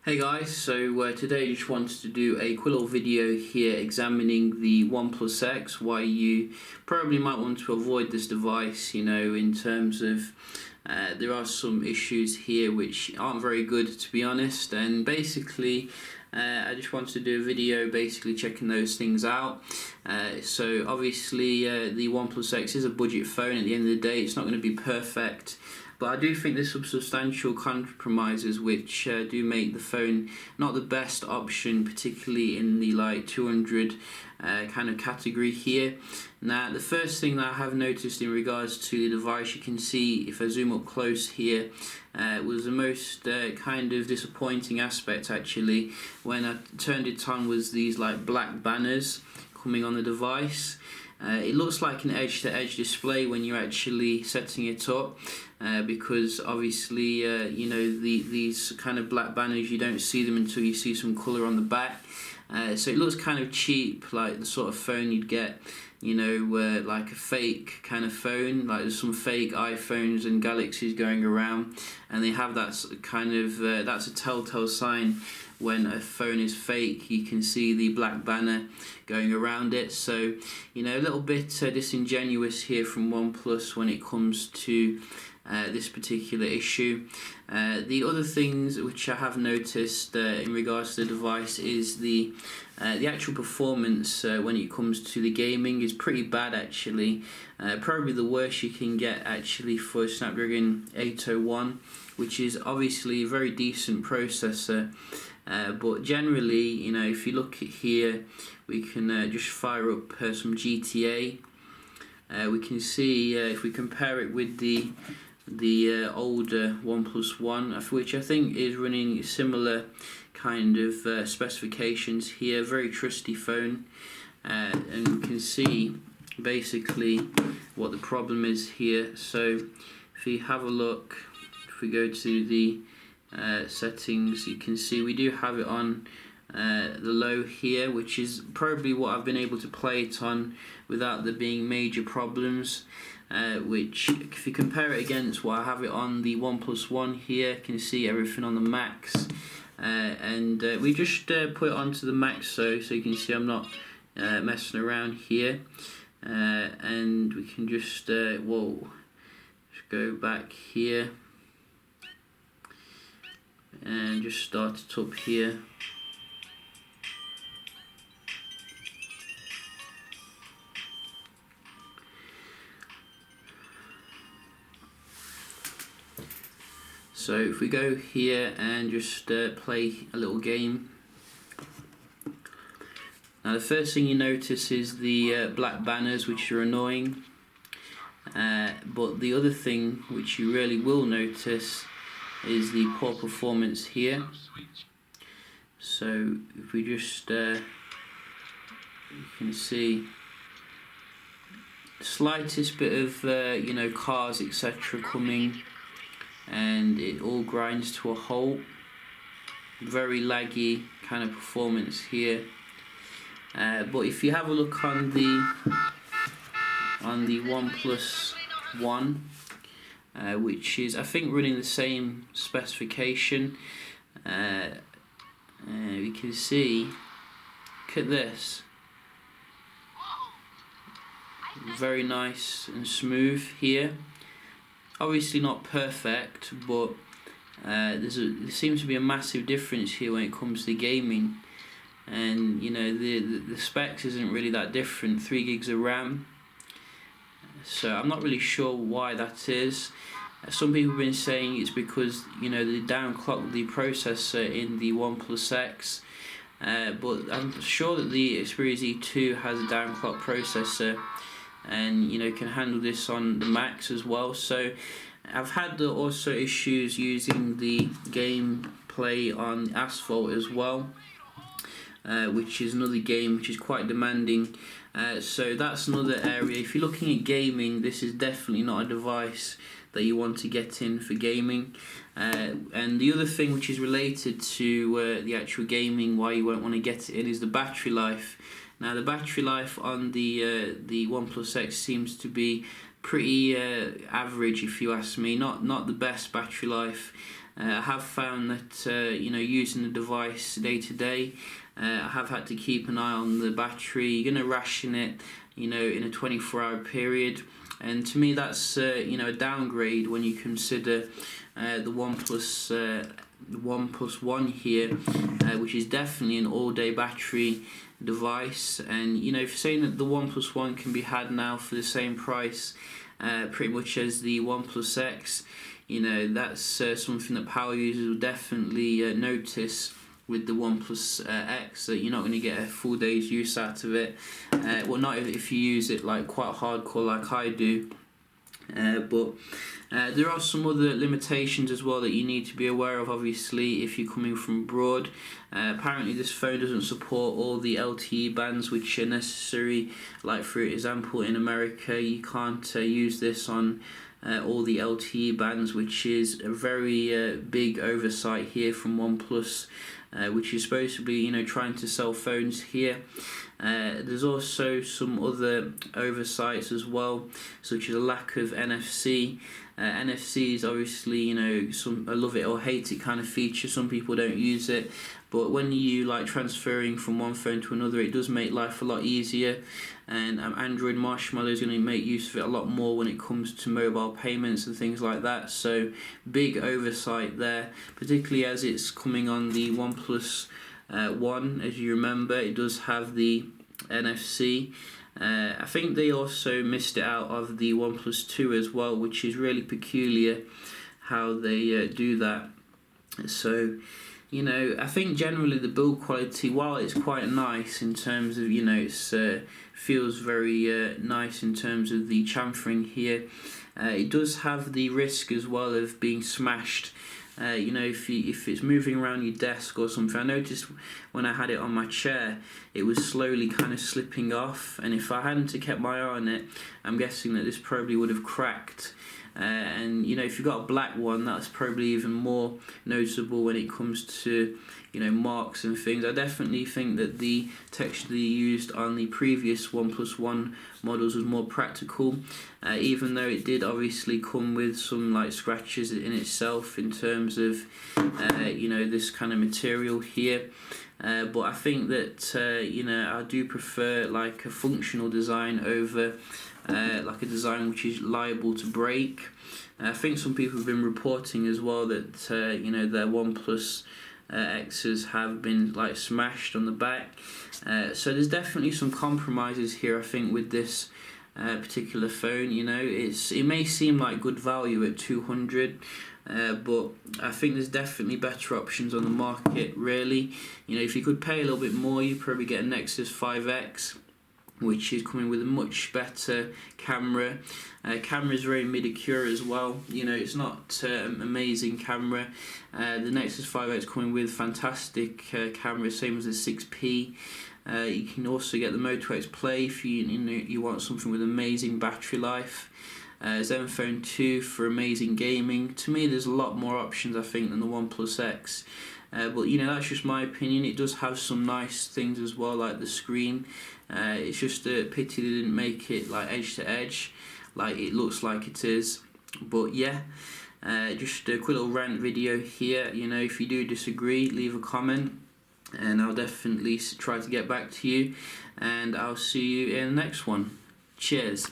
Hey guys, so today I just wanted to do a quick little video here examining the OnePlus X, why you probably might want to avoid this device, in terms of there are some issues here which aren't very good, to be honest, and basically I just wanted to do a video basically checking those things out. So obviously the OnePlus X is a budget phone. At the end of the day, it's not going to be perfect, but I do think there's some substantial compromises which do make the phone not the best option, particularly in the 200 kind of category here. Now, the first thing that I have noticed in regards to the device, you can see if I zoom up close here, was the most kind of disappointing aspect actually when I turned it on, was these black banners coming on the device. It looks like an edge-to-edge display when you're actually setting it up, because obviously these kind of black banners, you don't see them until you see some colour on the back. So it looks kind of cheap, like the sort of phone you'd get, like a fake kind of phone. Like there's some fake iPhones and Galaxies going around, and they have that kind of that's a telltale sign when a phone is fake. You can see the black banner going around it. So a little bit disingenuous here from OnePlus when it comes to this particular issue. The other things which I have noticed in regards to the device is the actual performance when it comes to the gaming is pretty bad actually. Probably the worst you can get actually for Snapdragon 801, which is obviously a very decent processor. But generally, if you look at here, we can just fire up some GTA. We can see if we compare it with the older OnePlus One, which I think is running similar kind of specifications here. Very trusty phone, and you can see basically what the problem is here. So if you have a look, if we go to the settings, you can see we do have it on the low here, which is probably what I've been able to play it on without there being major problems. Which, if you compare it against what I have it on the OnePlus One here, you can see everything on the max. And we just put it onto the max, so you can see I'm not messing around here. And we can just just go back here and just start it up here. So if we go here and just play a little game. Now the first thing you notice is the black banners, which are annoying. But the other thing which you really will notice is the poor performance here. So if we just you can see the slightest bit of cars etc coming, and it all grinds to a halt. Very laggy kind of performance here. But if you have a look on the OnePlus One, which is I think running the same specification, you can see, look at this, very nice and smooth here. Obviously not perfect, but there seems to be a massive difference here when it comes to gaming. And the specs isn't really that different, 3 gigs of RAM. So I'm not really sure why that is. Some people have been saying it's because they downclocked the processor in the OnePlus X, but I'm sure that the Xperia Z2 has a downclocked processor, and can handle this on the Max as well. So I've had also issues using the gameplay on Asphalt as well, which is another game which is quite demanding. So that's another area. If you're looking at gaming, this is definitely not a device that you want to get in for gaming. And the other thing which is related to the actual gaming, why you won't want to get it in, is the battery life. Now the battery life on the OnePlus X seems to be pretty average, if you ask me. Not the best battery life. I have found that using the device day to day, I have had to keep an eye on the battery. You're going to ration it, in a 24-hour period, and to me that's a downgrade when you consider the OnePlus One here, which is definitely an all-day battery device. And if you're saying that the OnePlus One can be had now for the same price pretty much as the OnePlus X, that's something that power users will definitely notice with the OnePlus X, that you're not going to get a full day's use out of it. Well, not if you use it like quite hardcore like I do. But there are some other limitations as well that you need to be aware of, obviously, if you're coming from abroad. Apparently this phone doesn't support all the LTE bands which are necessary. Like for example, in America you can't use this on all the LTE bands, which is a very big oversight here from OnePlus, which is supposed to be trying to sell phones here. There's also some other oversights as well, such as a lack of NFC. NFC is obviously some I love it or hate it kind of feature. Some people don't use it, but when you transferring from one phone to another, it does make life a lot easier. And Android Marshmallow is going to make use of it a lot more when it comes to mobile payments and things like that. So big oversight there, particularly as it's coming on the OnePlus One. As you remember, it does have the NFC. I think they also missed it out of the OnePlus 2 as well, which is really peculiar how they do that. So I think generally the build quality, while it's quite nice in terms of it's feels very nice in terms of the chamfering here, it does have the risk as well of being smashed. If it's moving around your desk or something. I noticed when I had it on my chair, it was slowly kind of slipping off, and if I hadn't kept my eye on it, I'm guessing that this probably would have cracked. And if you've got a black one, that's probably even more noticeable when it comes to marks and things. I definitely think that the texture they used on the previous OnePlus One models was more practical, even though it did obviously come with some scratches in itself in terms of this kind of material here. But I think that I do prefer a functional design over a design which is liable to break. I think some people have been reporting as well that their OnePlus X's have been smashed on the back. So there's definitely some compromises here, I think, with this particular phone. It may seem like good value at $200, but I think there's definitely better options on the market, really. If you could pay a little bit more, you'd probably get a Nexus 5X, which is coming with a much better camera. Camera is very mid-accurate as well. It's not amazing camera. The Nexus 5X coming with fantastic camera, same as the 6P. You can also get the Moto X Play if you want something with amazing battery life. Zenfone 2 for amazing gaming. To me, there's a lot more options, I think, than the OnePlus X. But that's just my opinion. It does have some nice things as well, like the screen. It's just a pity they didn't make it edge to edge, like it looks like it is. But yeah, just a quick little rant video here. If you do disagree, leave a comment, and I'll definitely try to get back to you. And I'll see you in the next one. Cheers.